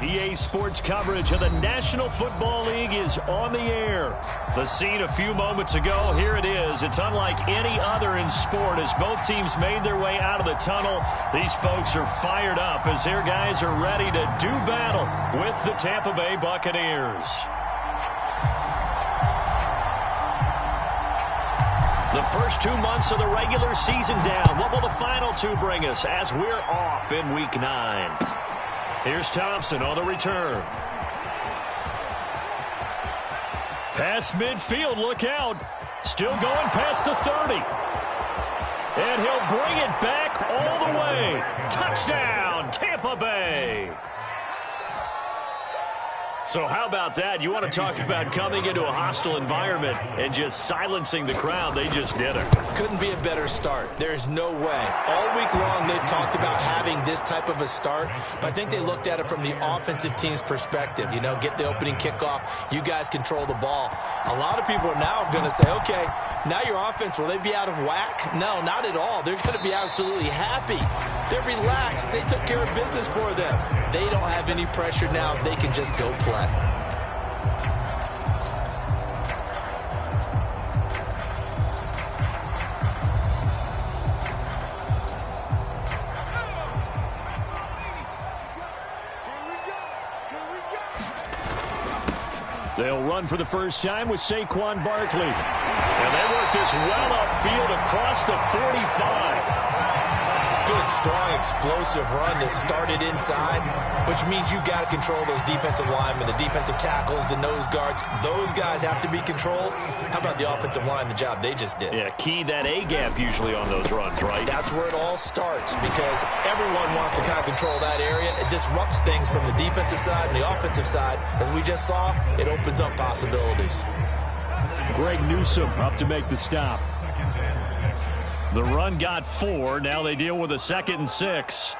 EA Sports coverage of the National Football League is on the air. The scene a few moments ago, here it is. It's unlike any other in sport as both teams made their way out of the tunnel. These folks are fired up as their guys are ready to do battle with the Tampa Bay Buccaneers. The first 2 months of the regular season down. What will the final two bring us as we're off in Week 9? Here's Thompson on the return. Past midfield, look out. Still going past the 30. And he'll bring it back all the way. Touchdown, Tampa Bay. So how about that? You want to talk about coming into a hostile environment and just silencing the crowd. They just did it. Couldn't be a better start. There's no way. All week long they've talked about having this type of a start, but I think they looked at it from the offensive team's perspective. You know, get the opening kickoff. You guys control the ball. A lot of people are now going to say, okay, now your offense, will they be out of whack? No, not at all. They're going to be absolutely happy. They're relaxed. They took care of business for them. They don't have any pressure now. They can just go play. They'll run for the first time with Saquon Barkley. And they work this well upfield across the 45. Good, strong, explosive run that started inside, which means you got to control those defensive linemen, the defensive tackles, the nose guards. Those guys have to be controlled. How about the offensive line, the job they just did? Yeah, key that A-gap usually on those runs, right? That's where it all starts because everyone wants to kind of control that area. It disrupts things from the defensive side and the offensive side. As we just saw, it opens up possibilities. Greg Newsome up to make the stop. The run got 4. Now they deal with a 2nd and 6.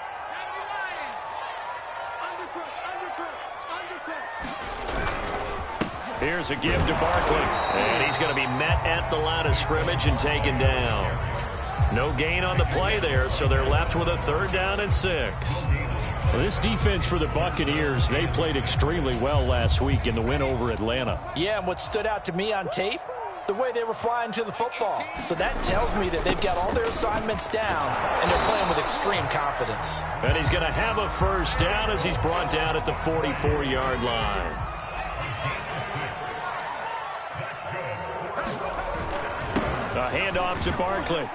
Here's a give to Barkley. And he's going to be met at the line of scrimmage and taken down. No gain on the play there, so they're left with a 3rd down and 6. Well, this defense for the Buccaneers, they played extremely well last week in the win over Atlanta. Yeah, and what stood out to me on tape, the way they were flying to the football. So that tells me that they've got all their assignments down, and they're playing with extreme confidence. And he's going to have a first down as he's brought down at the 44-yard line. A handoff to Barkley.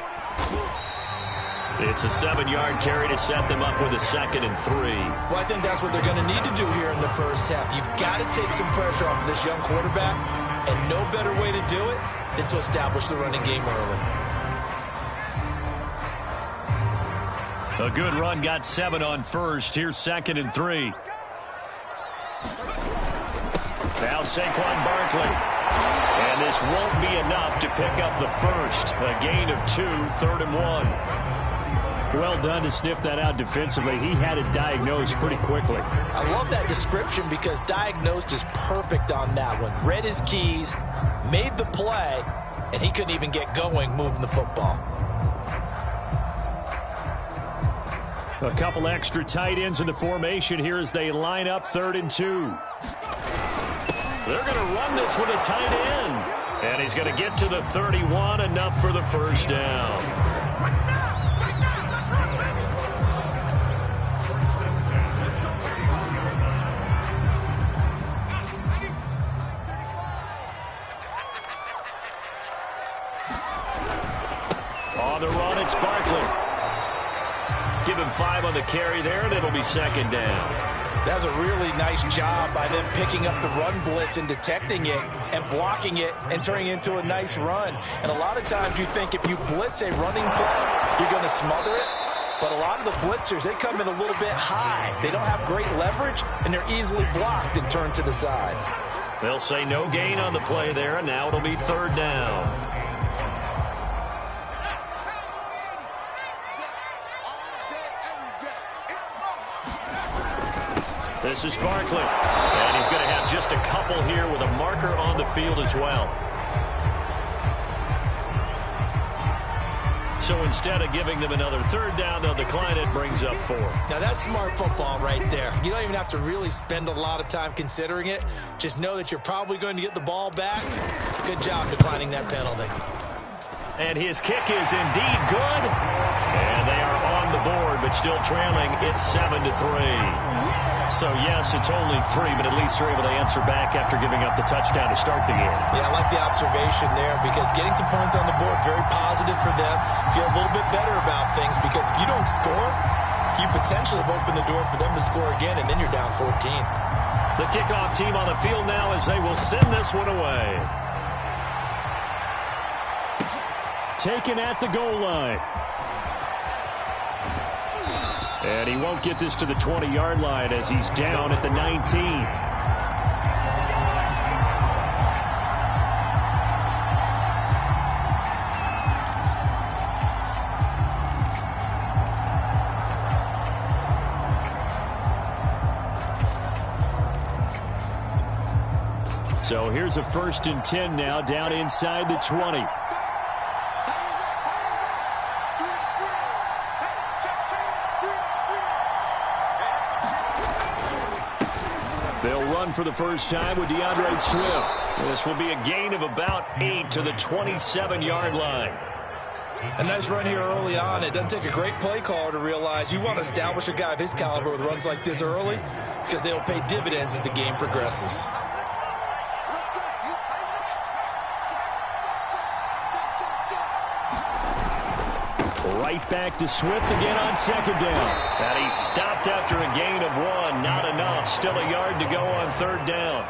It's a 7-yard carry to set them up with a 2nd and 3. Well, I think that's what they're going to need to do here in the first half. You've got to take some pressure off of this young quarterback, and no better way to do it than to establish the running game early. A good run, got 7 on first. Here's 2nd and 3. Now Saquon Barkley. And this won't be enough to pick up the first. A gain of 2, 3rd and 1. Well done to sniff that out defensively. He had it diagnosed pretty quickly. I love that description because diagnosed is perfect on that one. Read his keys, made the play, and he couldn't even get going moving the football. A couple extra tight ends in the formation here as they line up 3rd and 2. They're going to run this with a tight end. And he's going to get to the 31, enough for the first down. On the run, it's Barkley. Give him 5 on the carry there, and it'll be 2nd down. That was a really nice job by them picking up the run blitz and detecting it and blocking it and turning it into a nice run. And a lot of times you think if you blitz a running play, you're going to smother it. But a lot of the blitzers, they come in a little bit high. They don't have great leverage, and they're easily blocked and turned to the side. They'll say no gain on the play there, and now it'll be 3rd down. This is Barkley, and he's going to have just a couple here with a marker on the field as well. So instead of giving them another third down, they'll decline it, brings up 4. Now, that's smart football right there. You don't even have to really spend a lot of time considering it. Just know that you're probably going to get the ball back. Good job declining that penalty. And his kick is indeed good. And they are on the board, but still trailing. It's 7-3. So, yes, it's only 3, but at least they're able to answer back after giving up the touchdown to start the game. Yeah, I like the observation there because getting some points on the board, very positive for them. Feel a little bit better about things because if you don't score, you potentially have opened the door for them to score again, and then you're down 14. The kickoff team on the field now as they will send this one away. Taken at the goal line. And he won't get this to the 20-yard line as he's down at the 19. So here's a 1st and 10 now, down inside the 20. They'll run for the first time with DeAndre Swift. This will be a gain of about 8 to the 27-yard line. A nice run here early on. It doesn't take a great play caller to realize you want to establish a guy of his caliber with runs like this early because they will pay dividends as the game progresses. Right back to Swift again on 2nd down. And he's stopped after a gain of 1. Not enough. Still a yard to go on 3rd down.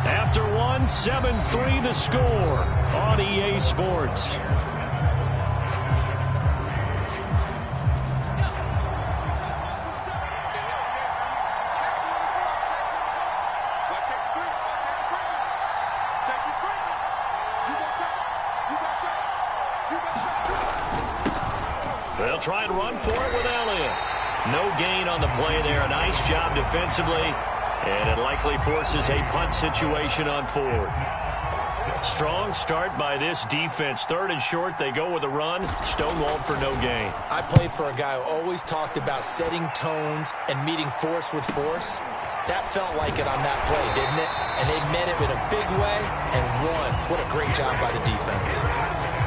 After 1, 7-3 the score on EA Sports. They'll try and run for it with Elliott. No gain on the play there. A nice job defensively. And it likely forces a punt situation on 4th. Strong start by this defense. 3rd and short, they go with a run. Stonewalled for no gain. I played for a guy who always talked about setting tones and meeting force with force. That felt like it on that play, didn't it? And they met it in a big way and won. What a great job by the defense.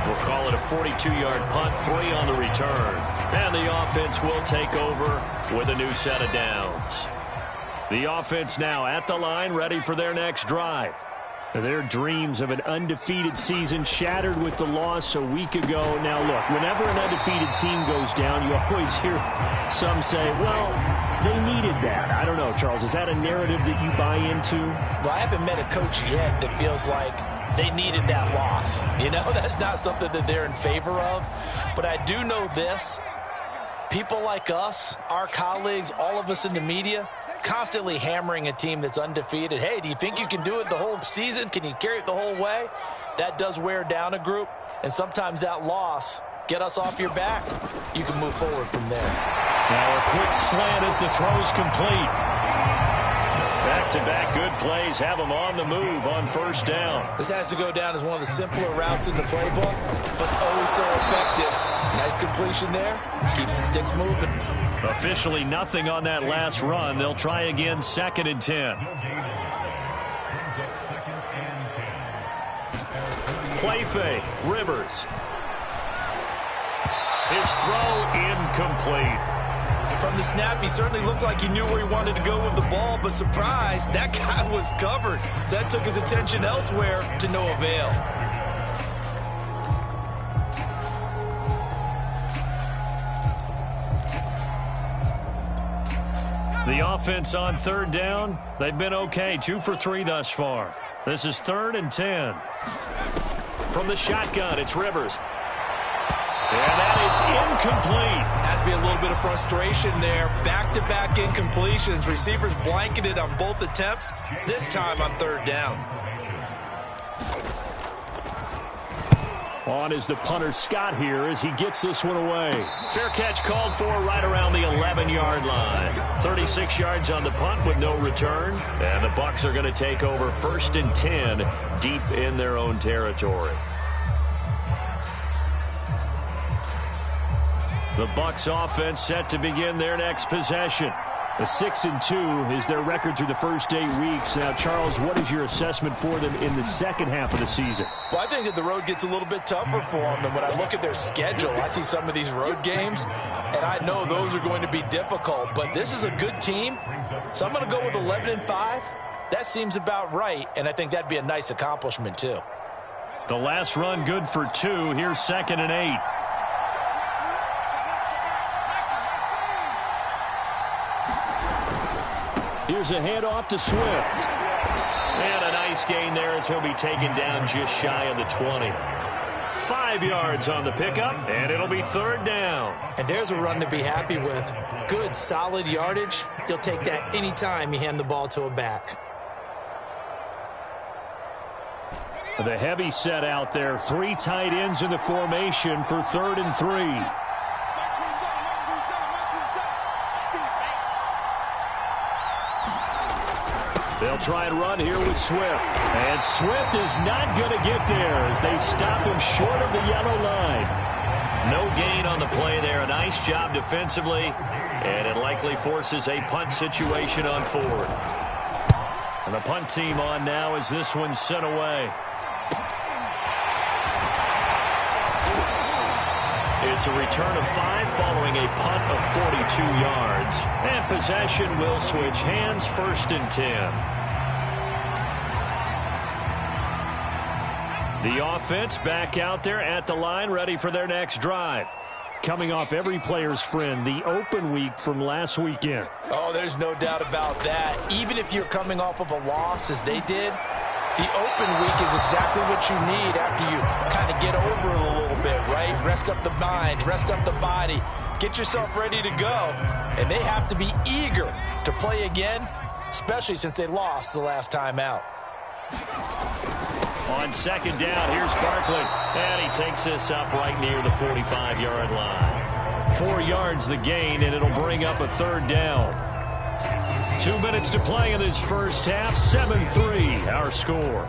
We'll call it a 42-yard punt, 3 on the return. And the offense will take over with a new set of downs. The offense now at the line, ready for their next drive. Their dreams of an undefeated season shattered with the loss a week ago. Now, look, whenever an undefeated team goes down, you always hear some say, well, they needed that. I don't know, Charles. Is that a narrative that you buy into? Well, I haven't met a coach yet that feels like they needed that loss. You know, that's not something that they're in favor of. But I do know this. People like us, our colleagues, all of us in the media, constantly hammering a team that's undefeated. Hey, do you think you can do it the whole season? Can you carry it the whole way? That does wear down a group, and sometimes that loss get us off your back. You can move forward from there. Now a quick slant as the throw's complete. Back-to-back good plays have them on the move on 1st down. This has to go down as one of the simpler routes in the playbook, but oh so effective. Nice completion there. Keeps the sticks moving. Officially nothing on that last run. They'll try again 2nd and 10. Play fake. Rivers. His throw incomplete. From the snap, he certainly looked like he knew where he wanted to go with the ball, but surprise, that guy was covered. So that took his attention elsewhere to no avail. The offense on 3rd down, they've been okay. 2 for 3 thus far. This is 3rd and 10. From the shotgun, it's Rivers. And that is incomplete. Has to be a little bit of frustration there. Back-to-back incompletions. Receivers blanketed on both attempts, this time on 3rd down. On is the punter Scott here as he gets this one away. Fair catch called for right around the 11-yard line. 36 yards on the punt with no return. And the Bucs are going to take over 1st and 10 deep in their own territory. The Bucs offense set to begin their next possession. A 6-2 is their record through the first 8 weeks. Now, Charles, what is your assessment for them in the second half of the season? Well, I think that the road gets a little bit tougher for them. And when I look at their schedule, I see some of these road games, and I know those are going to be difficult. But this is a good team, so I'm going to go with 11-5. That seems about right, and I think that'd be a nice accomplishment, too. The last run good for 2. Here's 2nd and 8. Here's a handoff to Swift. And a nice gain there as he'll be taken down just shy of the 20. 5 yards on the pickup, and it'll be 3rd down. And there's a run to be happy with. Good, solid yardage. He'll take that anytime you hand the ball to a back. The heavy set out there. 3 tight ends in the formation for 3rd and 3. They'll try and run here with Swift. And Swift is not going to get there as they stop him short of the yellow line. No gain on the play there. A nice job defensively. And it likely forces a punt situation on 4th. And the punt team on now as this one's sent away. It's a return of 5 following a punt of 42 yards. And possession will switch hands, 1st and 10. The offense back out there at the line, ready for their next drive. Coming off every player's friend, the open week from last weekend. Oh, there's no doubt about that. Even if you're coming off of a loss, as they did, the open week is exactly what you need after you kind of get over it a little bit, right? Rest up the mind, rest up the body, get yourself ready to go. And they have to be eager to play again, especially since they lost the last time out. On 2nd down, here's Barkley. And he takes this up right near the 45-yard line. 4 yards the gain, and it'll bring up a 3rd down. 2 minutes to play in this first half. 7-3, our score.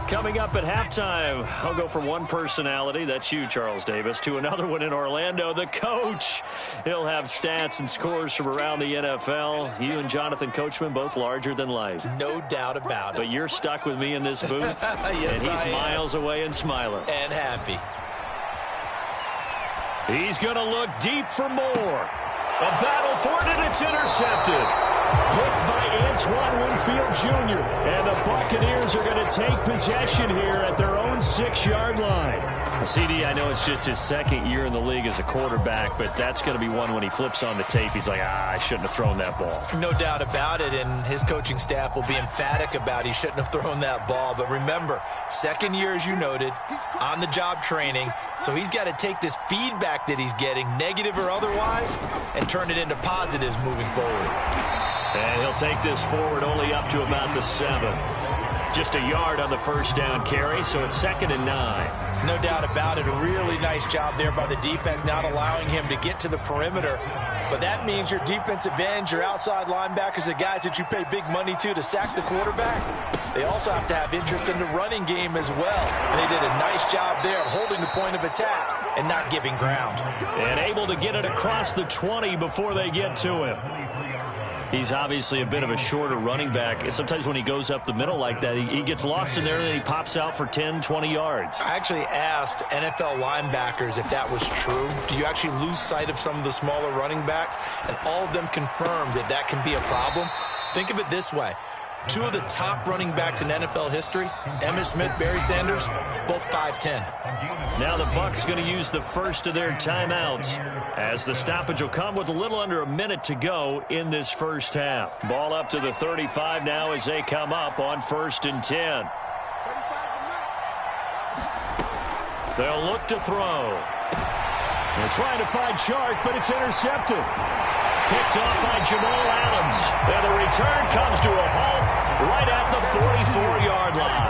Coming up at halftime, I'll go from one personality, that's you, Charles Davis, to another one in Orlando, the coach. He'll have stats and scores from around the NFL. You and Jonathan Coachman, both larger than life. No doubt about it. But you're stuck with me in this booth, yes, and he's miles away and smiling. And happy. He's going to look deep for more. A battle for it, and it's intercepted. Picked by Antoine Winfield Jr. And the Buccaneers are going to take possession here at their own 6-yard line. CD, I know it's just his 2nd year in the league as a quarterback, but that's going to be one when he flips on the tape. He's like, I shouldn't have thrown that ball. No doubt about it, and his coaching staff will be emphatic about he shouldn't have thrown that ball. But remember, 2nd year, as you noted, on-the-job training, so he's got to take this feedback that he's getting, negative or otherwise, and turn it into positives moving forward. And he'll take this forward only up to about the 7. Just a yard on the 1st down carry, so it's 2nd and 9. No doubt about it. A really nice job there by the defense, not allowing him to get to the perimeter. But that means your defensive ends, your outside linebackers, the guys that you pay big money to sack the quarterback, they also have to have interest in the running game as well. And they did a nice job there of holding the point of attack and not giving ground. And able to get it across the 20 before they get to him. He's obviously a bit of a shorter running back. Sometimes when he goes up the middle like that, he gets lost in there and then he pops out for 10, 20 yards. I actually asked NFL linebackers if that was true. Do you actually lose sight of some of the smaller running backs? And all of them confirmed that that can be a problem. Think of it this way. 2 of the top running backs in NFL history, Emmitt Smith, Barry Sanders, both 5'10". Now the Bucs going to use the first of their timeouts as the stoppage will come with a little under a minute to go in this first half. Ball up to the 35 now as they come up on 1st and 10. They'll look to throw. They're trying to find Chark, but it's intercepted. Picked off by Jamal Adams. And the return comes to a halt right at the 44-yard line.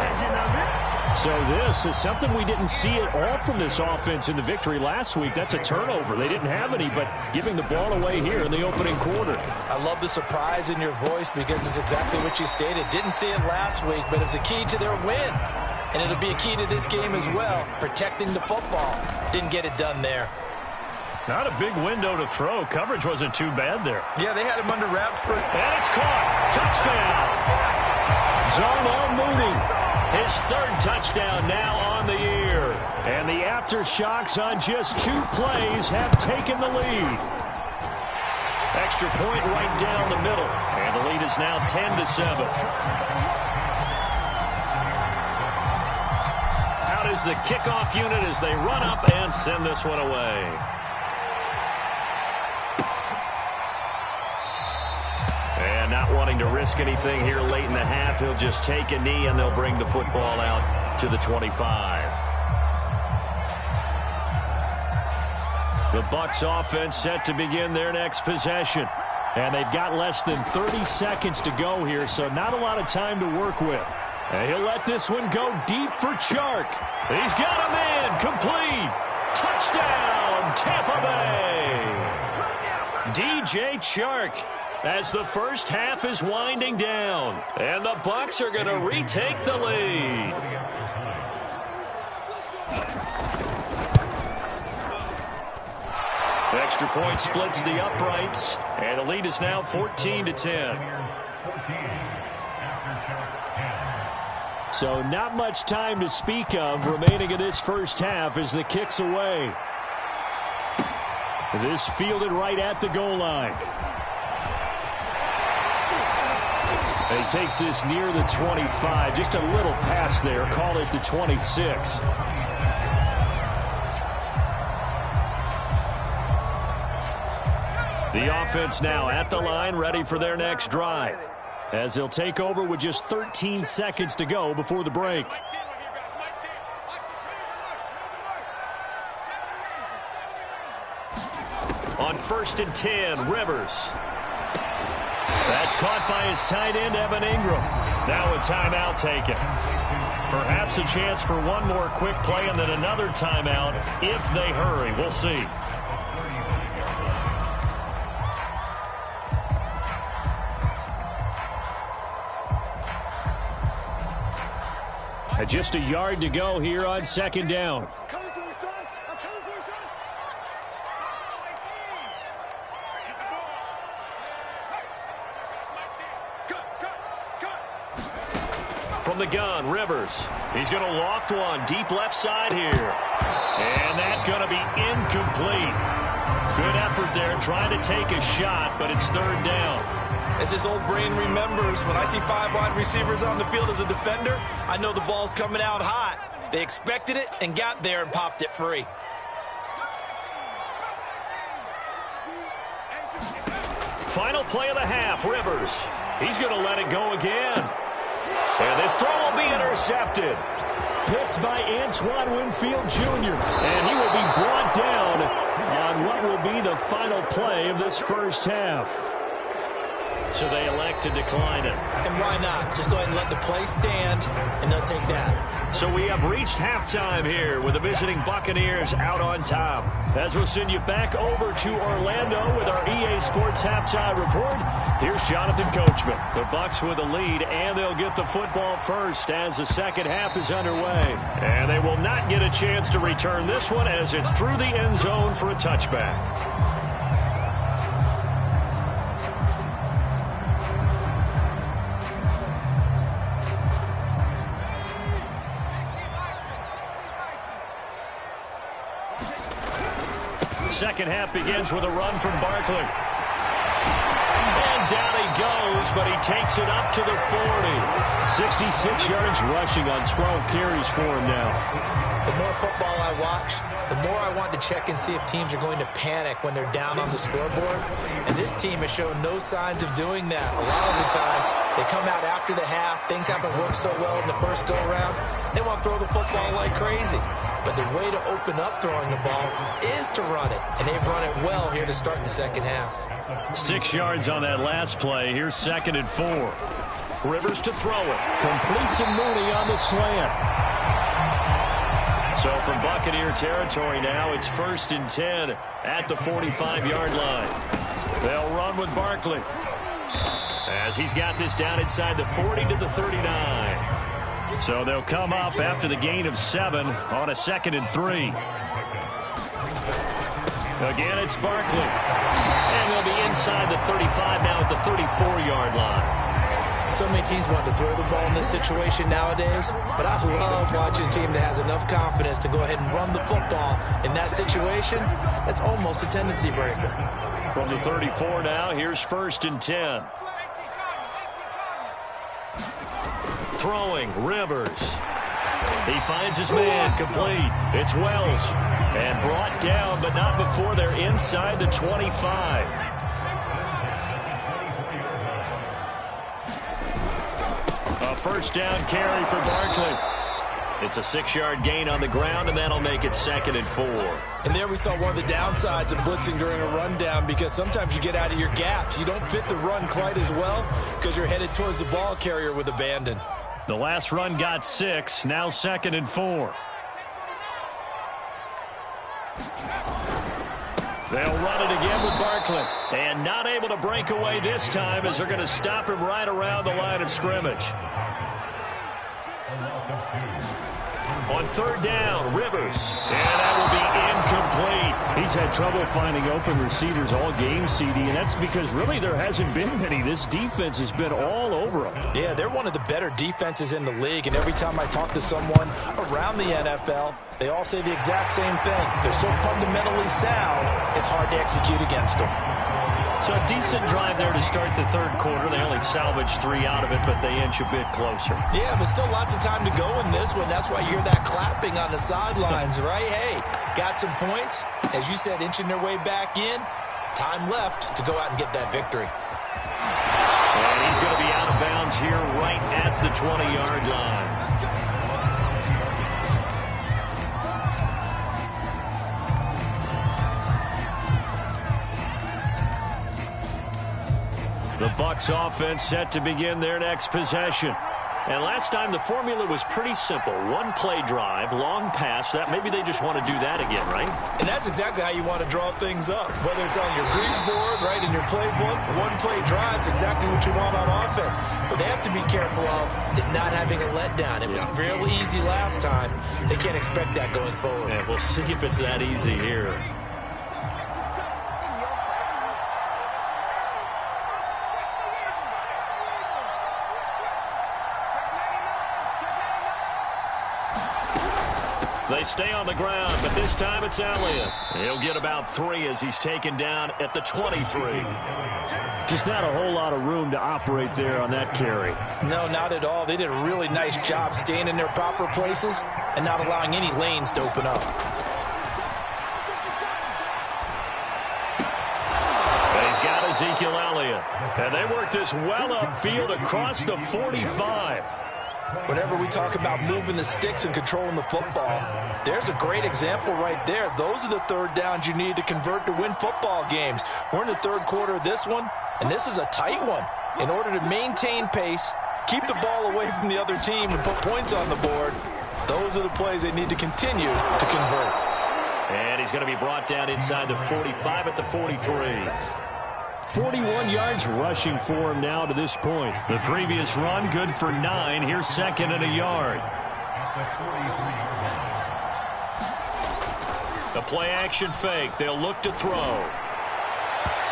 So this is something we didn't see at all from this offense in the victory last week. That's a turnover. They didn't have any, but giving the ball away here in the opening quarter. I love the surprise in your voice because it's exactly what you stated. Didn't see it last week, but it's a key to their win. And it'll be a key to this game as well, protecting the football. Didn't get it done there. Not a big window to throw. Coverage wasn't too bad there. Yeah, they had him under wraps. And it's caught. Touchdown. Darnell Mooney. His third touchdown now on the year. And the aftershocks on just 2 plays have taken the lead. Extra point right down the middle. And the lead is now 10-7. Out is the kickoff unit as they run up and send this one away. And not wanting to risk anything here late in the half, he'll just take a knee and they'll bring the football out to the 25. The Bucs offense set to begin their next possession. And they've got less than 30 seconds to go here, so not a lot of time to work with. And he'll let this one go deep for Chark. He's got him in. Complete. Touchdown, Tampa Bay. DJ Chark. As the first half is winding down. And the Bucs are going to retake the lead. Extra point splits the uprights. And the lead is now 14-10. So not much time to speak of remaining in this first half as the kick's away. This fielded right at the goal line. And he takes this near the 25. Just a little pass there. Call it the 26. The offense now at the line, ready for their next drive. As they'll take over with just 13 seconds to go before the break. On 1st and 10, Rivers. That's caught by his tight end, Evan Ingram. Now a timeout taken. Perhaps a chance for one more quick play and then another timeout if they hurry. We'll see. Just a yard to go here on 2nd down. From the gun, Rivers. He's going to loft one deep left side here. And that's going to be incomplete. Good effort there trying to take a shot, but it's 3rd down. As this old brain remembers, when I see 5 wide receivers on the field as a defender, I know the ball's coming out hot. They expected it and got there and popped it free. Final play of the half, Rivers. He's going to let it go again. And this throw will be intercepted. Picked by Antoine Winfield Jr. And he will be brought down on what will be the final play of this first half. So they elect to decline it. And why not? Just go ahead and let the play stand, and they'll take that. So we have reached halftime here with the visiting Buccaneers out on top. As we'll send you back over to Orlando with our EA Sports Halftime Report, here's Jonathan Coachman. The Bucs with a lead, and they'll get the football first as the second half is underway. And they will not get a chance to return this one as it's through the end zone for a touchback. Second half begins with a run from Barkley. And down he goes, but he takes it up to the 40. 66 yards rushing on 12 carries for him now. The more football I watch, the more I want to check and see if teams are going to panic when they're down on the scoreboard. And this team has shown no signs of doing that. A lot of the time, they come out after the half. Things haven't worked so well in the first go-around. They want to throw the football like crazy. But the way to open up throwing the ball is to run it. And they've run it well here to start the second half. 6 yards on that last play. Here's 2nd and 4. Rivers to throw it. Complete to Mooney on the slant. So from Buccaneer territory now, it's 1st and 10 at the 45-yard line. They'll run with Barkley as he's got this down inside the 40 to the 39. So they'll come up after the gain of 7 on a 2nd and 3. Again, it's Barkley. And they'll be inside the 35 now at the 34-yard line. So many teams want to throw the ball in this situation nowadays, but I love watching a team that has enough confidence to go ahead and run the football in that situation. That's almost a tendency breaker. From the 34 now, here's 1st and 10. Throwing, Rivers. He finds his man, complete. It's Wells. And brought down, but not before they're inside the 25. A first down carry for Barkley. It's a 6-yard gain on the ground, and that'll make it 2nd and 4. And there we saw one of the downsides of blitzing during a rundown, because sometimes you get out of your gaps. You don't fit the run quite as well because you're headed towards the ball carrier with abandon. The last run got 6, now 2nd and 4. They'll run it again with Barkley. And not able to break away this time as they're going to stop him right around the line of scrimmage. On 3rd down, Rivers. And that will be incomplete. He's had trouble finding open receivers all game, CD, and that's because really there hasn't been many. This defense has been all over them. Yeah, they're one of the better defenses in the league, and every time I talk to someone around the NFL, they all say the exact same thing. They're so fundamentally sound, it's hard to execute against them. So a decent drive there to start the 3rd quarter. They only salvaged 3 out of it, but they inch a bit closer. Yeah, but still lots of time to go in this one. That's why you hear that clapping on the sidelines, right? Hey, got some points. As you said, inching their way back in. Time left to go out and get that victory. And he's going to be out of bounds here right at the 20-yard line. The Bucs offense set to begin their next possession. And last time the formula was pretty simple. 1-play drive, long pass. That maybe they just want to do that again, right? And that's exactly how you want to draw things up. Whether it's on your grease board, right, in your playbook, 1-play drive's exactly what you want on offense. What they have to be careful of is not having a letdown. It was real easy last time. They can't expect that going forward. Yeah, we'll see if it's that easy here. They stay on the ground, but this time it's Elliott. He'll get about 3 as he's taken down at the 23. Just not a whole lot of room to operate there on that carry. No, not at all. They did a really nice job staying in their proper places and not allowing any lanes to open up. He's got Ezekiel Elliott. And they work this well upfield across the 45. Whenever we talk about moving the sticks and controlling the football, there's a great example right there. Those are the 3rd downs you need to convert to win football games. We're in the 3rd quarter of this one, and this is a tight one. In order to maintain pace, keep the ball away from the other team, and put points on the board, those are the plays they need to continue to convert. And he's going to be brought down inside the 45 at the 43. 41 yards rushing for him now to this point. The previous run good for 9. Here's 2nd and a yard. The play action fake. They'll look to throw.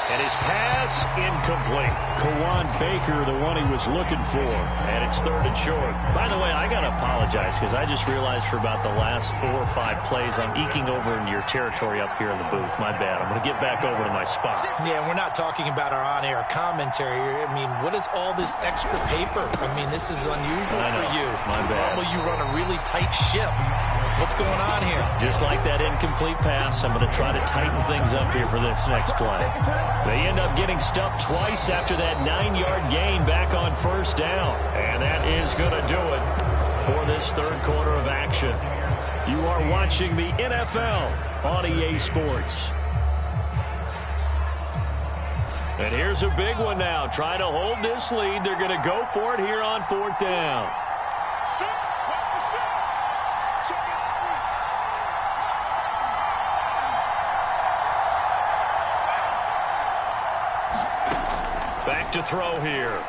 And his pass incomplete. Kawan Baker, the one he was looking for. And it's 3rd and short. By the way, I got to apologize because I just realized for about the last 4 or 5 plays, I'm eking over into your territory up here in the booth. My bad. I'm going to get back over to my spot. Yeah, we're not talking about our on-air commentary. I mean, what is all this extra paper? I mean, this is unusual for you. My bad. Normally you run a really tight ship. What's going on here? Just like that incomplete pass, I'm going to try to tighten things up here for this next play. They end up getting stuffed twice after that 9-yard gain back on 1st down. And that is going to do it for this third quarter of action. You are watching the NFL on EA Sports. And here's a big one now. Trying to hold this lead. They're going to go for it here on fourth down. Back to throw here.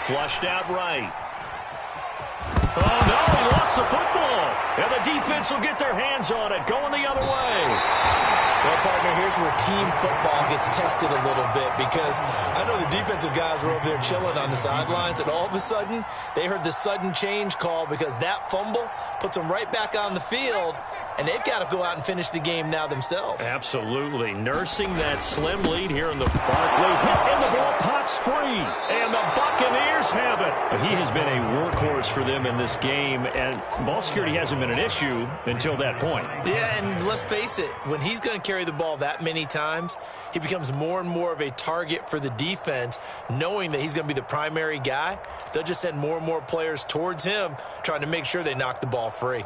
Flushed out right. Oh, no, he lost the football. And the defense will get their hands on it, going the other way. Well, partner, here's where team football gets tested a little bit, because I know the defensive guys were over there chilling on the sidelines, and all of a sudden, they heard the sudden change call because that fumble puts them right back on the field, and they've got to go out and finish the game now themselves. Absolutely. Nursing that slim lead here in the Barkley hit, and the ball pops free. And the Buccaneers have it. He has been a workhorse for them in this game, and ball security hasn't been an issue until that point. Yeah, and let's face it, when he's going to carry the ball that many times, he becomes more and more of a target for the defense, knowing that he's going to be the primary guy. They'll just send more and more players towards him, trying to make sure they knock the ball free.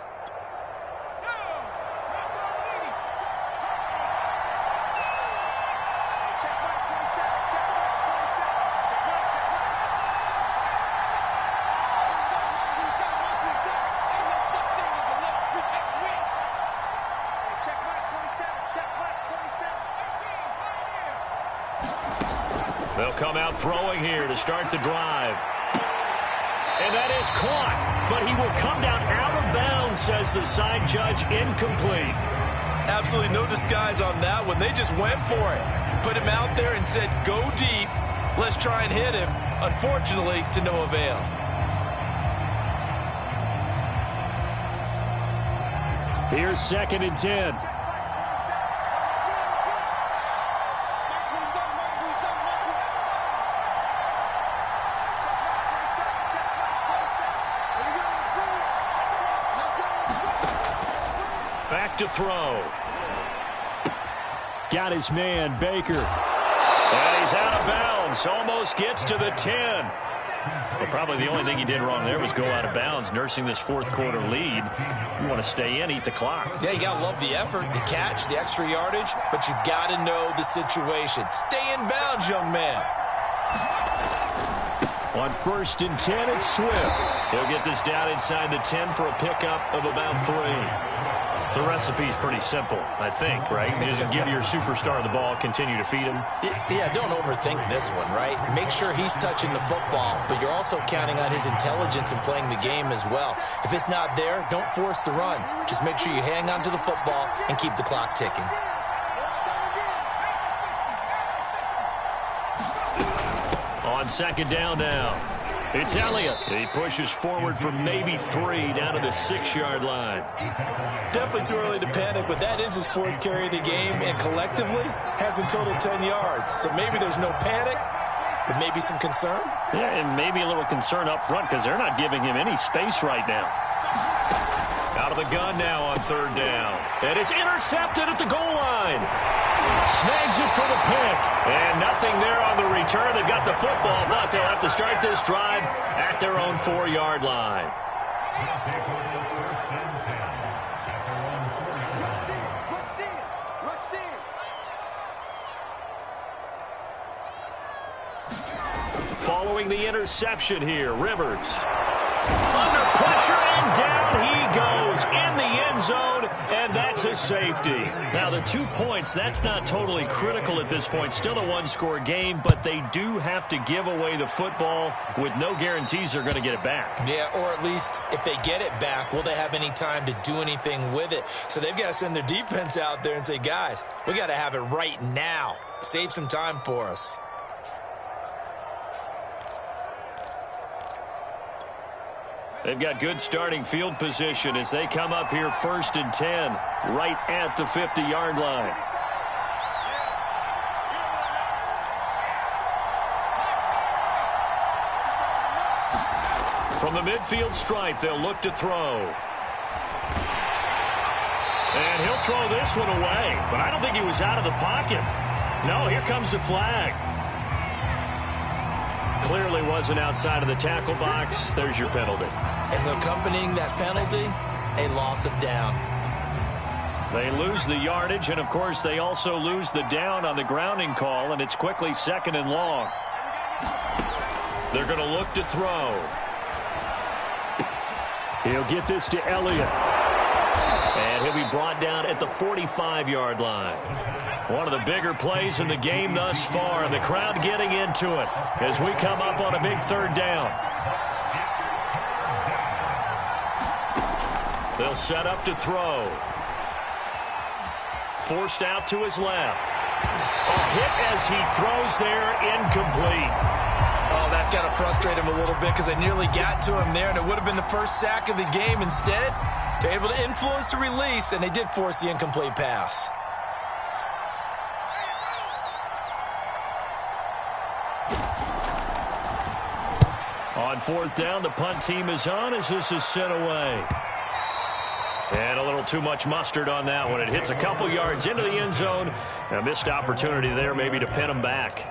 They'll come out throwing here to start the drive. And that is caught, but he will come down out of bounds, says the side judge, incomplete. Absolutely no disguise on that one. They just went for it. Put him out there and said, go deep. Let's try and hit him. Unfortunately, to no avail. Here's 2nd and 10. Back to throw. Got his man, Baker. And he's out of bounds. Almost gets to the 10. But probably the only thing he did wrong there was go out of bounds, nursing this fourth quarter lead. You want to stay in, eat the clock. Yeah, you got to love the effort, the catch, the extra yardage, but you got to know the situation. Stay in bounds, young man. On 1st and 10, it's Swift. He'll get this down inside the 10 for a pickup of about 3. The recipe's pretty simple, I think, right? Just give your superstar the ball, continue to feed him. Yeah, don't overthink this one, right? Make sure he's touching the football, but you're also counting on his intelligence in playing the game as well. If it's not there, don't force the run. Just make sure you hang on to the football and keep the clock ticking. On 2nd down now, it's Elliott. He pushes forward for maybe 3 down to the 6-yard line. Definitely too early to panic, but that is his 4th carry of the game, and collectively has in total 10 yards. So maybe there's no panic, but maybe some concern. Yeah, and maybe a little concern up front because they're not giving him any space right now. Out of the gun now on 3rd down. And it's intercepted at the goal line. Snags it for the pick. And nothing there on the return. They've got the football, but they'll have to start this drive at their own 4-yard line. Following the interception here, Rivers. Under pressure, and down he goes in the end zone, and that's a safety. Now, the 2 points, that's not totally critical at this point. Still a one-score game, but they do have to give away the football with no guarantees they're going to get it back. Yeah, or at least if they get it back, will they have any time to do anything with it? So they've got to send their defense out there and say, guys, we got to have it right now. Save some time for us. They've got good starting field position as they come up here 1st and 10, right at the 50-yard line. From the midfield stripe, they'll look to throw. And he'll throw this one away, but I don't think he was out of the pocket. No, here comes the flag. Clearly wasn't outside of the tackle box. There's your penalty. And accompanying that penalty, a loss of down. They lose the yardage, and, of course, they also lose the down on the grounding call, and it's quickly 2nd and long. They're going to look to throw. He'll get this to Elliott. And he'll be brought down at the 45-yard line. One of the bigger plays in the game thus far, and the crowd getting into it as we come up on a big 3rd down. They'll set up to throw. Forced out to his left. A hit as he throws there, incomplete. Oh, that's got to frustrate him a little bit because they nearly got to him there, and it would have been the first sack of the game. Instead, they're able to influence the release, and they did force the incomplete pass. On 4th down, the punt team is on as this is sent away. And a little too much mustard on that one. It hits a couple yards into the end zone. A missed opportunity there maybe to pin them back.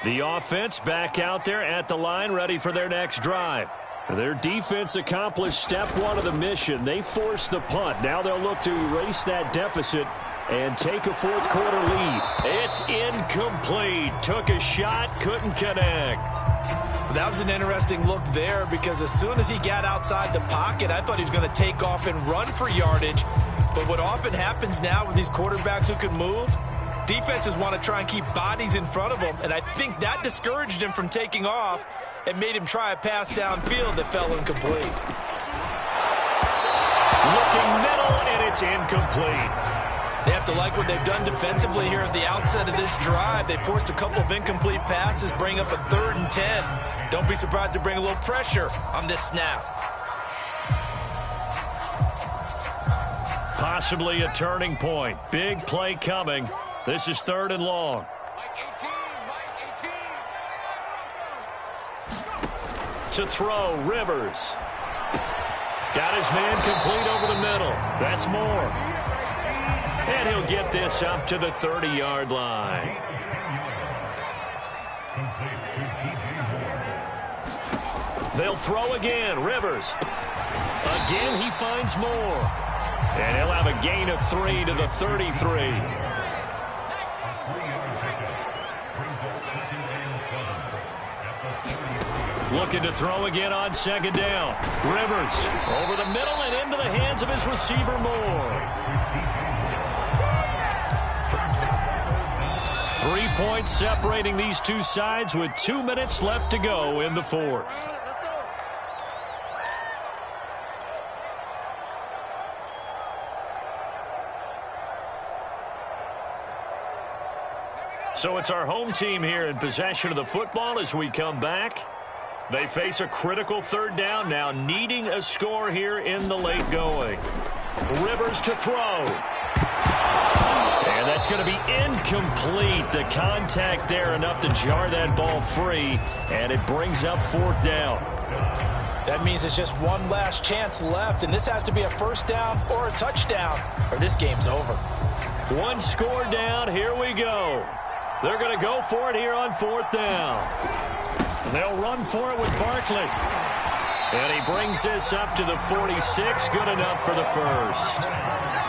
The offense back out there at the line, ready for their next drive. Their defense accomplished step 1 of the mission. They forced the punt. Now they'll look to erase that deficit and take a 4th quarter lead. It's incomplete. Took a shot, couldn't connect. That was an interesting look there because as soon as he got outside the pocket, I thought he was going to take off and run for yardage. But what often happens now with these quarterbacks who can move, defenses want to try and keep bodies in front of them, and I think that discouraged him from taking off and made him try a pass downfield that fell incomplete. Looking middle, and it's incomplete. They have to like what they've done defensively here at the outset of this drive. They forced a couple of incomplete passes, bring up a 3rd and 10. Don't be surprised to bring a little pressure on this snap. Possibly a turning point. Big play coming. This is 3rd and long. To throw, Rivers. Got his man complete over the middle. That's Moore. And he'll get this up to the 30-yard line. They'll throw again. Rivers. Again, he finds Moore. And he'll have a gain of 3 to the 33. Looking to throw again on 2nd down. Rivers over the middle and into the hands of his receiver, Moore. 3 points separating these two sides with 2 minutes left to go in the 4th. So it's our home team here in possession of the football as we come back. They face a critical 3rd down now, needing a score here in the late going. Rivers to throw. And that's going to be incomplete. The contact there enough to jar that ball free, and it brings up 4th down. That means it's just one last chance left, and this has to be a 1st down or a touchdown, or this game's over. One score down. Here we go. They're going to go for it here on 4th down. And they'll run for it with Barkley. And he brings this up to the 46. Good enough for the 1st.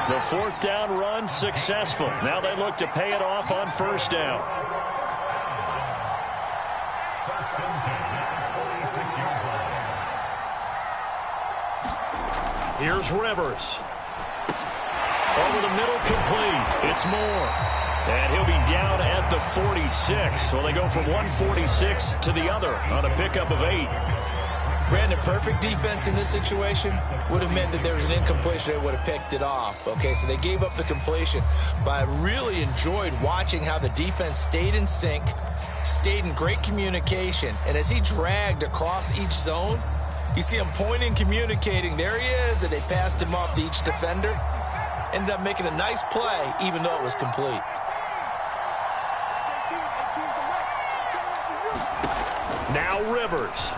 The 4th down run successful. Now they look to pay it off on 1st down. Here's Rivers. Over the middle, complete. It's Moore. And he'll be down at the 46. So they go from 146 to the other on a pickup of 8. Brandon, perfect defense in this situation would have meant that there was an incompletion. They would have picked it off. Okay, so they gave up the completion. But I really enjoyed watching how the defense stayed in sync, stayed in great communication. And as he dragged across each zone, you see him pointing, communicating. There he is, and they passed him off to each defender. Ended up making a nice play, even though it was complete. Now Rivers.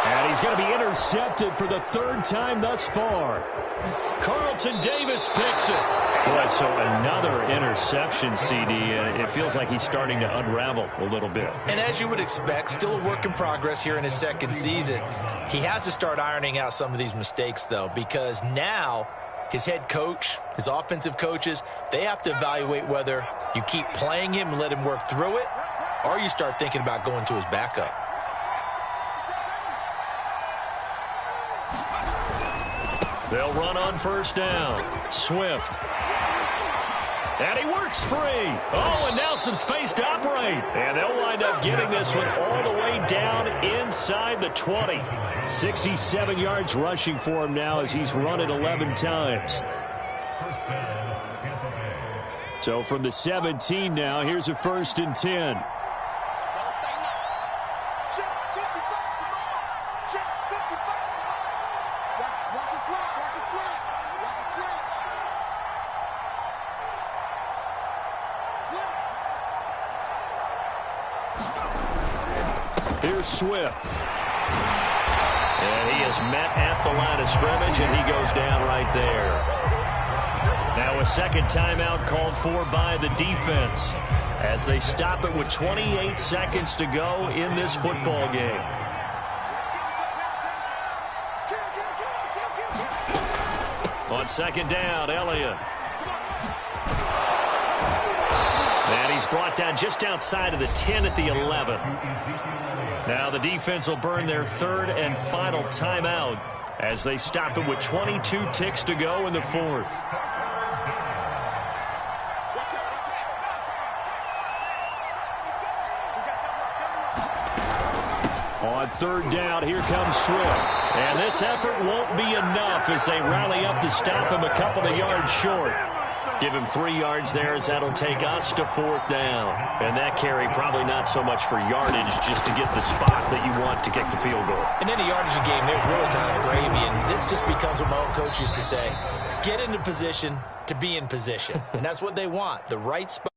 And he's going to be intercepted for the third time thus far. Carlton Davis picks it. Boy, so another interception, CD. It feels like he's starting to unravel a little bit. And as you would expect, still a work in progress here in his second season. He has to start ironing out some of these mistakes, though, because now his head coach, his offensive coaches, they have to evaluate whether you keep playing him and let him work through it, or you start thinking about going to his backup. They'll run on first down. Swift. And he works free. Oh, and now some space to operate. And they'll wind up getting this one all the way down inside the 20. 67 yards rushing for him now as he's run it 11 times. So from the 17 now, here's a 1st and 10. Here's Swift. And he is met at the line of scrimmage, and he goes down right there. Now a second timeout called for by the defense as they stop it with 28 seconds to go in this football game. On second down, Elliott. And he's brought down just outside of the 10 at the 11. Now the defense will burn their third and final timeout as they stop it with 22 ticks to go in the fourth. On third down, here comes Swift. And this effort won't be enough as they rally up to stop him a couple of yards short. Give him 3 yards there as that'll take us to fourth down. And that carry probably not so much for yardage, just to get the spot that you want to kick the field goal. In any yardage game, there's really kind of gravy, and this just becomes what my old coach used to say, get into position to be in position. And that's what they want, the right spot.